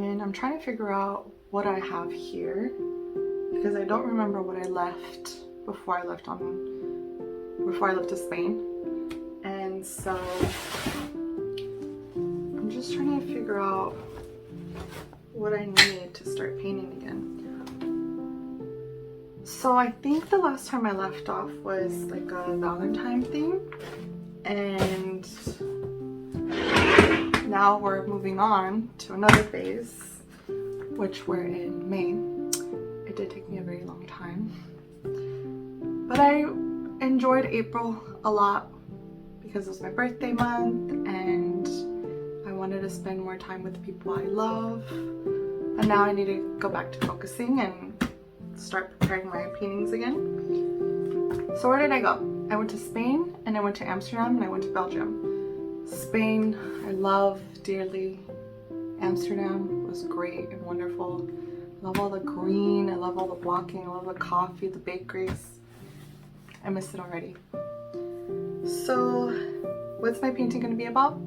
and I'm trying to figure out what I have here because I don't remember what I left before I left to Spain. And so I'm just trying to figure out what I need to start painting again. So I think the last time I left off was like a Valentine theme, and now we're moving on to another phase, which we're in May. It did take me a very long time, but I enjoyed April a lot because it was my birthday month and I wanted to spend more time with the people I love. And now I need to go back to focusing and start preparing my paintings again. So where did I go? I went to Spain, and I went to Amsterdam, and I went to Belgium. Spain, I love dearly. Amsterdam was great and wonderful. I love all the green, I love all the walking, I love the coffee, the bakeries. I miss it already. So what's my painting going to be about?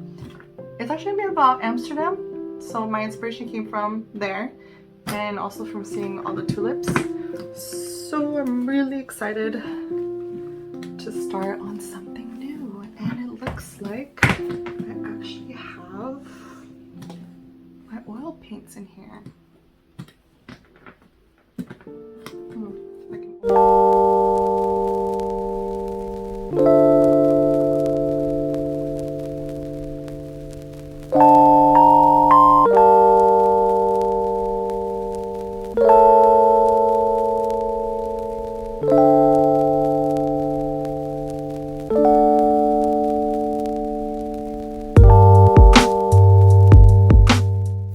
It's actually going to be about Amsterdam. So my inspiration came from there and also from seeing all the tulips. So I'm really excited to start on something new, and it looks like I actually have my oil paints in here. If I can...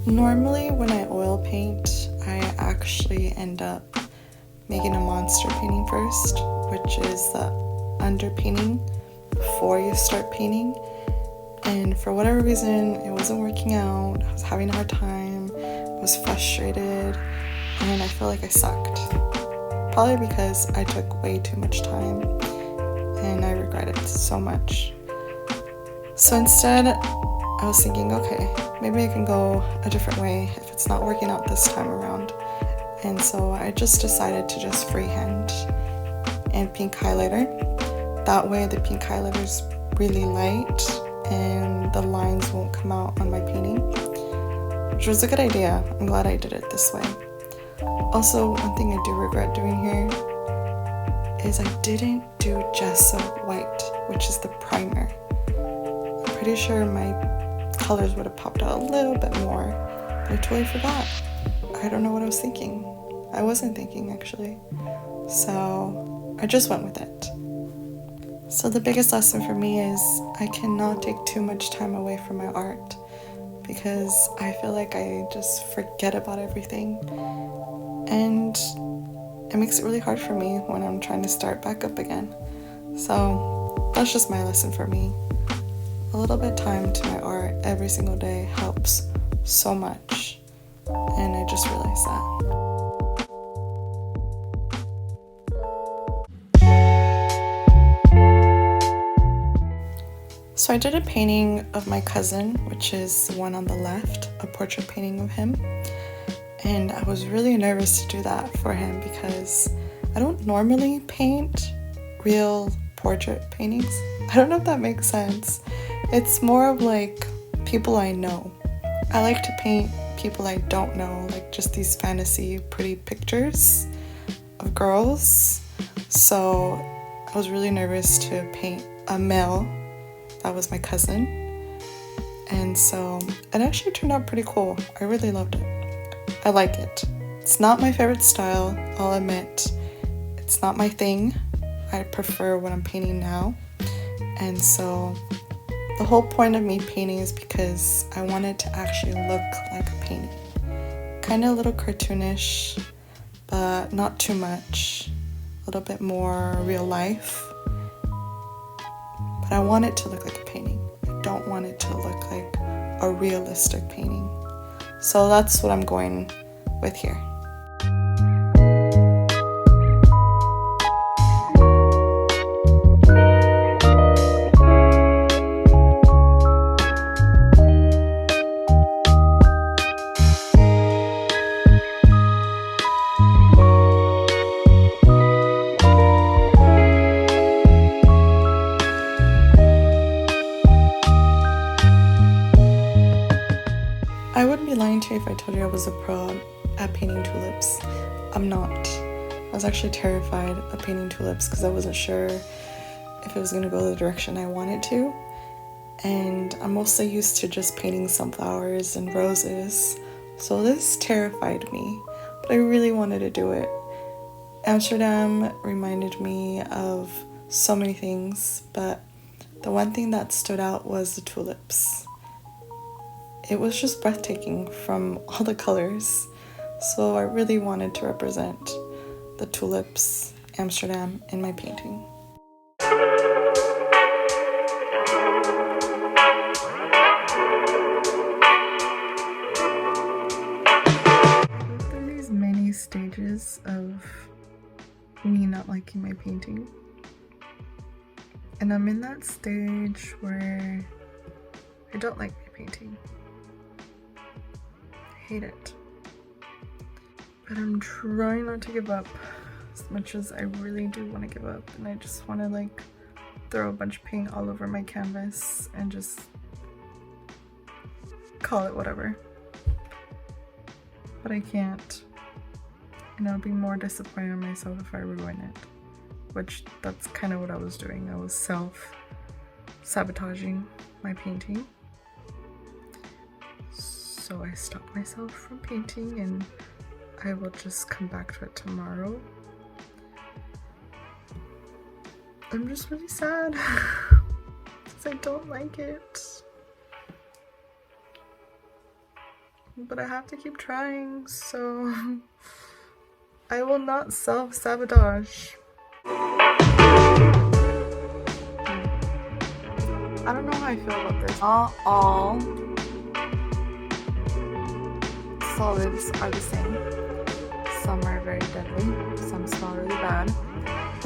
Normally when I oil paint, I actually end up making a monster painting first, which is the underpainting before you start painting. And for whatever reason, it wasn't working out. I was having a hard time, I was frustrated, and I feel like I sucked. Probably because I took way too much time and I regret it so much. So instead, I was thinking, okay, maybe I can go a different way if it's not working out this time around. And so I just decided to just freehand and pink highlighter. That way the pink highlighter is really light and the lines won't come out on my painting, which was a good idea. I'm glad I did it this way. Also, one thing I do regret doing here is I didn't do gesso white, which is the primer. I'm pretty sure my colors would have popped out a little bit more, but I totally forgot. I don't know what I was thinking. I wasn't thinking actually. So I just went with it. So the biggest lesson for me is I cannot take too much time away from my art because I feel like I just forget about everything. And it makes it really hard for me when I'm trying to start back up again. So that's just my lesson for me. A little bit of time to my art every single day helps so much, and I just realized that. So I did a painting of my cousin, which is the one on the left, a portrait painting of him. And I was really nervous to do that for him because I don't normally paint real portrait paintings. I don't know if that makes sense. It's more of like people I know. I like to paint people I don't know, like just these fantasy pretty pictures of girls. So I was really nervous to paint a male. That was my cousin. And so it actually turned out pretty cool. I really loved it. I like it. It's not my favorite style, I'll admit. It's not my thing. I prefer what I'm painting now. And so the whole point of me painting is because I wanted to actually look like a painting. Kind of a little cartoonish, but not too much. A little bit more real life. But I want it to look like a painting. I don't want it to look like a realistic painting. So that's what I'm going with here. me if I told you I was a pro at painting tulips. I'm not. I was actually terrified of painting tulips because I wasn't sure if it was going to go the direction I wanted to. And I'm mostly used to just painting sunflowers and roses, so this terrified me, but I really wanted to do it. Amsterdam reminded me of so many things, but the one thing that stood out was the tulips. It was just breathtaking from all the colors, so I really wanted to represent the tulips, Amsterdam, in my painting. Through these many stages of me not liking my painting, and I'm in that stage where I don't like my painting. I hate it. But I'm trying not to give up as much as I really do want to give up, and I just want to like throw a bunch of paint all over my canvas and just call it whatever. But I can't, and I'll be more disappointed in myself if I ruin it, which that's kind of what I was doing. I was self-sabotaging my painting. So I stopped myself from painting, and I will just come back to it tomorrow. I'm just really sad because I don't like it. But I have to keep trying, so I will not self-sabotage. I don't know how I feel about this. Not all solids are the same. Some are very deadly, some smell really bad,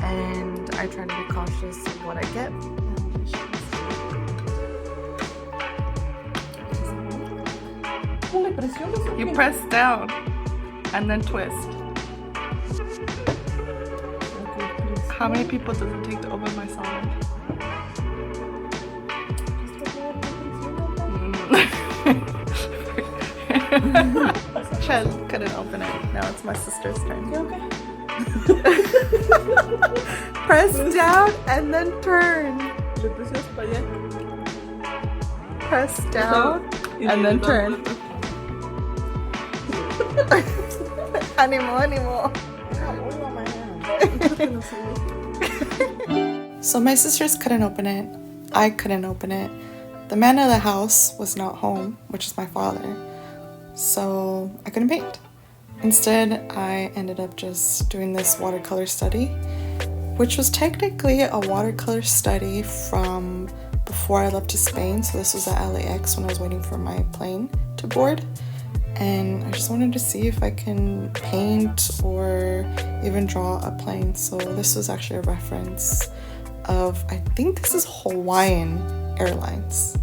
and I try to be cautious of what I get. You press down and then twist. How many people does it take to open my solid? Chad couldn't open it. Now it's my sister's turn. You okay? Press down and then turn. Press down and then turn. Animo. So my sisters couldn't open it. I couldn't open it. The man of the house was not home, which is my father. So I couldn't paint. Instead, I ended up just doing this watercolor study, which was technically a watercolor study from before I left to Spain. So this was at LAX when I was waiting for my plane to board. And I just wanted to see if I can paint or even draw a plane. So this was actually a reference of, I think this is Hawaiian Airlines.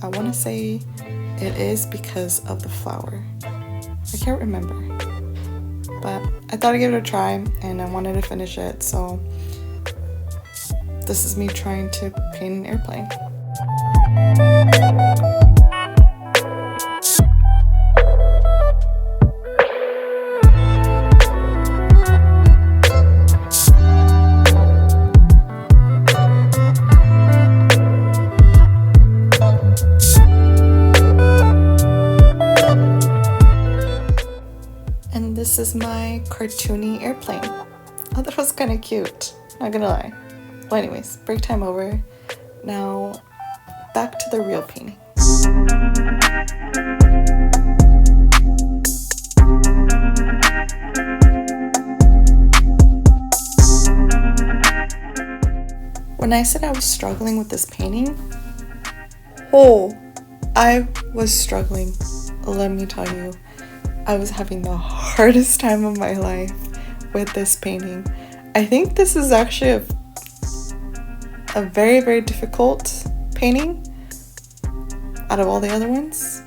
I want to say it is because of the flower. I can't remember. But I thought I'd give it a try and I wanted to finish it. So this is me trying to paint an airplane. This is my cartoony airplane. Oh, that was kind of cute, not gonna lie. Well, anyways, break time over. Now, back to the real painting. When I said I was struggling with this painting, I was struggling, let me tell you. I was having the hardest time of my life with this painting. I think this is actually a very, very difficult painting out of all the other ones.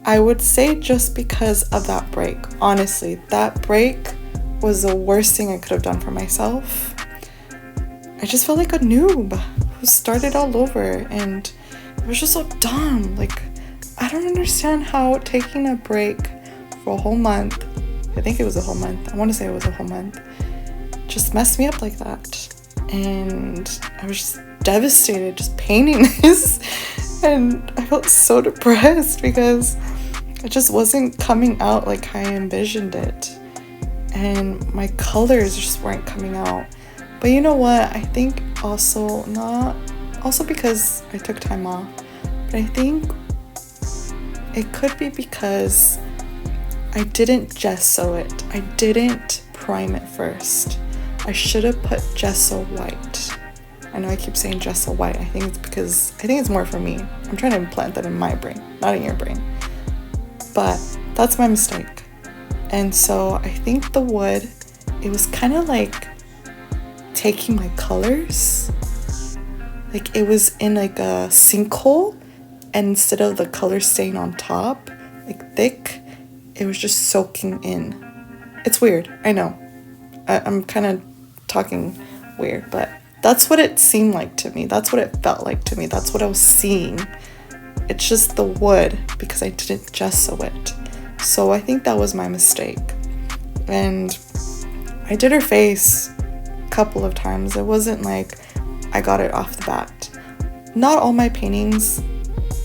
I would say just because of that break. Honestly, that break was the worst thing I could have done for myself. I just felt like a noob who started all over, and it was just so dumb. Like, I don't understand how taking a break for a whole month, I think it was a whole month, I want to say it was a whole month, just messed me up like that. And I was just devastated just painting this. And I felt so depressed because it just wasn't coming out like I envisioned it. And my colors just weren't coming out. But you know what? I think also because I took time off, but I think it could be because I didn't gesso it. I didn't prime it first. I should have put gesso white. I know I keep saying gesso white. I think it's more for me. I'm trying to implant that in my brain, not in your brain. But that's my mistake. And so I think the wood, it was kind of like taking my colors. Like it was in like a sinkhole, and instead of the color staying on top, like thick, it was just soaking in. It's weird, I know. I'm kind of talking weird, but that's what it seemed like to me. That's what it felt like to me. That's what I was seeing. It's just the wood because I didn't gesso it. So I think that was my mistake. And I did her face a couple of times. It wasn't like I got it off the bat. Not all my paintings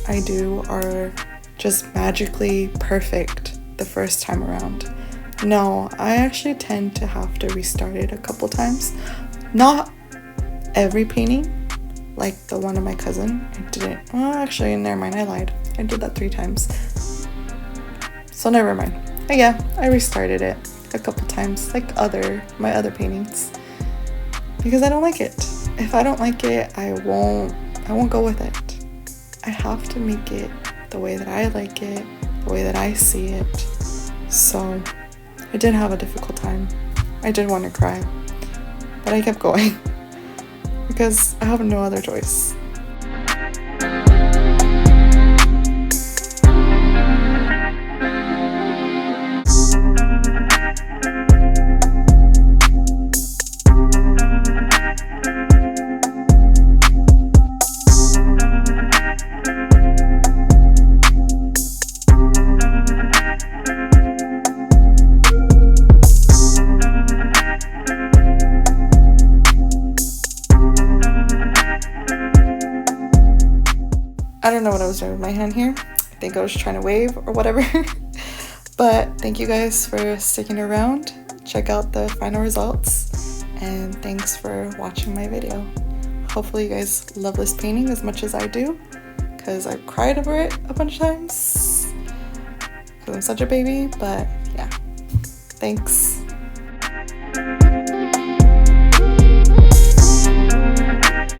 I do are just magically perfect the first time around. No, I actually tend to have to restart it a couple times. Not every painting, like the one of my cousin. I didn't. Well, actually, never mind. I lied. I did that 3 times. So never mind. But yeah, I restarted it a couple times, like my other paintings, because I don't like it. If I don't like it, I won't go with it. I have to make it the way that I like it, the way that I see it. So I did have a difficult time. I did want to cry, but I kept going because I have no other choice. I don't know what I was doing with my hand here. I think I was trying to wave or whatever. But thank you guys for sticking around. Check out the final results. And thanks for watching my video. Hopefully you guys love this painting as much as I do, because I cried over it a bunch of times because I'm such a baby. But yeah, thanks.